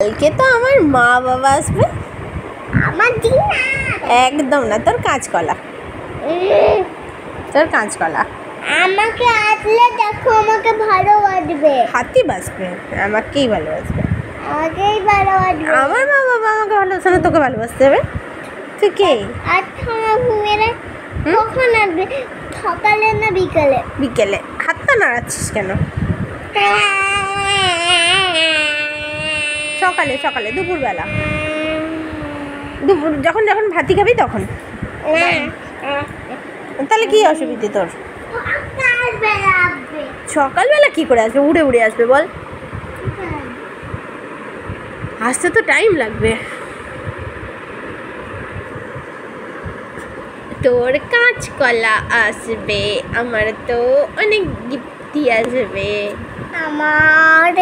কালকে তো আমার মা বাবা আসবে। আমার দিন না, একদম না, তোর কাঁচকলা, তোর কাঁচকলা। আমাকে আসলে দেখো, আমাকে ভালোবাসবে, হাতি বাসবে, আমাকেই ভালোবাসবে। আমাকেই ভালোবাসবে। আমার মা বাবা আমাকে ভালোবাসে না, তোকে ভালোবাসতে হবে। তুই কে? আচ্ছা, আমার ঘুমেরে কখন আসবে? সকালে না বিকালে? বিকেলে। হাতটা নাড়াচ্ছিস কেন? সকালে সকালে, দুপুরবেলা, দুপুর যখন যখন ভাতি খাবি তখন। তাহলে কি অসুবিধে তোর? সকালবেলা কি করে আসবে? উড়ে উড়ে আসবে বল? আসতে তো টাইম লাগবে। তোর কাঁচকলা আসবে, আমার তো অনেক গিফটি আসবে। আমার